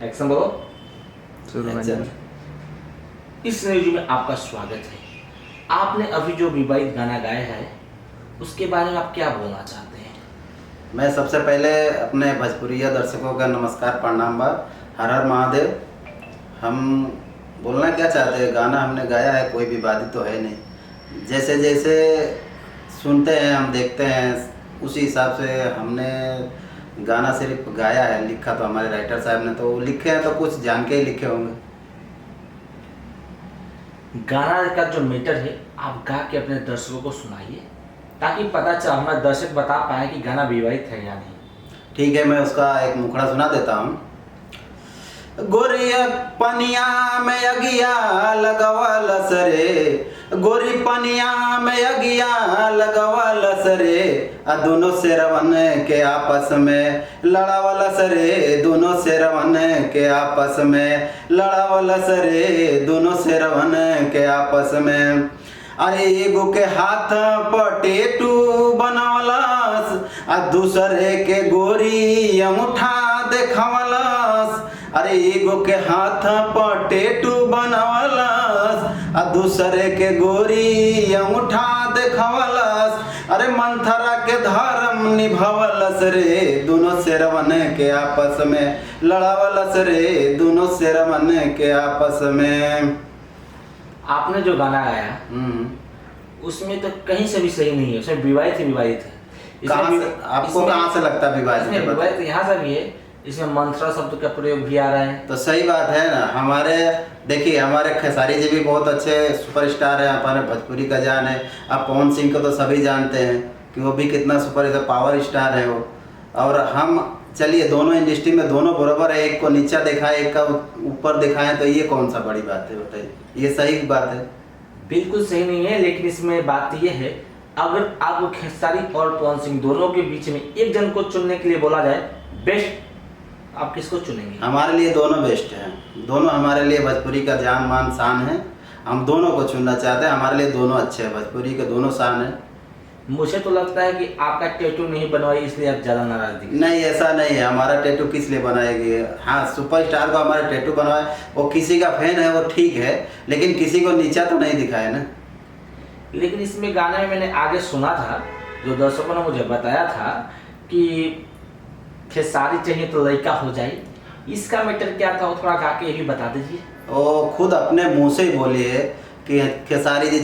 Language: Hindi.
एक्शन बोलो। शुरू में चल। इस रिव्यू में आपका स्वागत है। आपने अभी जो विवाहित गाना गाया है उसके बारे में आप क्या बोलना चाहते हैं? मैं सबसे पहले अपने भोजपुरिया दर्शकों का नमस्कार प्रणाम बा। हर हर महादेव। हम बोलना क्या चाहते हैं, गाना हमने गाया है, कोई विवादित तो है नहीं। जैसे जैसे सुनते हैं हम देखते हैं उसी हिसाब से हमने गाना सिर्फ गाया है। लिखा तो हमारे राइटर साहब ने तो लिखे हैं, तो कुछ जान के ही लिखे होंगे। गाना का जो मीटर है आप गा के अपने दर्शकों को सुनाइए ताकि पता चले, हमारे दर्शक बता पाए कि गाना विवाहित है या नहीं। ठीक है, मैं उसका एक मुखड़ा सुना देता हूँ। गोरिया पनिया में अगिया लगवल सरे, गोरी पनिया में अगिया लगवल सरे, आ दोनों शेरवन के आपस में लड़ावल सरे, दोनों शेरवन के आपस में लड़ावल सरे, दोनों शेरवन के आपस में। अरे एगो के हाथ पटेटू बनवलस, आ दूसरे के गोरी अंगूठा देखवलस। अरे एगो के हाथ पटेटू बनवलस, आ दूसरे के गोरी अंगूठा देखवलस। अरे मंथरा के धर्म निभावलस रे, दोनों शेरवन के आपस में लड़ावलस रे, दोनों शेरवन के आपस में। आपने जो गाना गाया उसमें तो कहीं से भी सही नहीं है, उसमें विवाहित ही विवाहित है। कहाँ से आपको कहाँ से लगता है विवाहित है? विवाहित यहाँ से भी है, इसमें मंत्रा शब्द का प्रयोग भी आ रहा है। तो सही बात है ना। हमारे देखिए, हमारे खेसारी जी भी बहुत अच्छे सुपरस्टार हैं, हमारे भोजपुरी का जान है। अब पवन सिंह को तो सभी जानते हैं कि वो भी कितना सुपर पावर स्टार है वो। और हम चलिए दोनों इंडस्ट्री में दोनों बराबर है, एक को नीचा दिखाए एक का ऊपर दिखाएं, तो ये कौन सा बड़ी बात है बताइए? ये सही बात है? बिल्कुल सही नहीं है, लेकिन इसमें बात यह है, अगर आपको खेसारी और पवन सिंह दोनों के बीच में एक जन को चुनने के लिए बोला जाए बेस्ट, आप किसको चुनेंगे? हमारे लिए दोनों बेस्ट हैं, दोनों हमारे लिए भोजपुरी का जान मान शान है। हम दोनों को चुनना चाहते हैं, हमारे लिए दोनों अच्छे हैं, भोजपुरी के दोनों शान है। मुझे तो लगता है कि आपका टैटू नहीं बनवाई इसलिए आप ज़्यादा नाराज दिखे। नहीं, ऐसा नहीं है। हमारा टैटू किस लिए बनाएगी? हाँ, सुपरस्टार को हमारा टैटू बनवाए, वो किसी का फैन है वो ठीक है, लेकिन किसी को नीचा तो नहीं दिखाए ना। लेकिन इसमें गाने में मैंने आगे सुना था, जो दर्शकों ने मुझे बताया था कि खेसारी चाहिए तो लड़का हो जाए, इसका मैटर क्या था वो थोड़ा गा के ये भी बता दीजिए। वो खुद अपने मुंह से ही बोली है कि खेसारी जी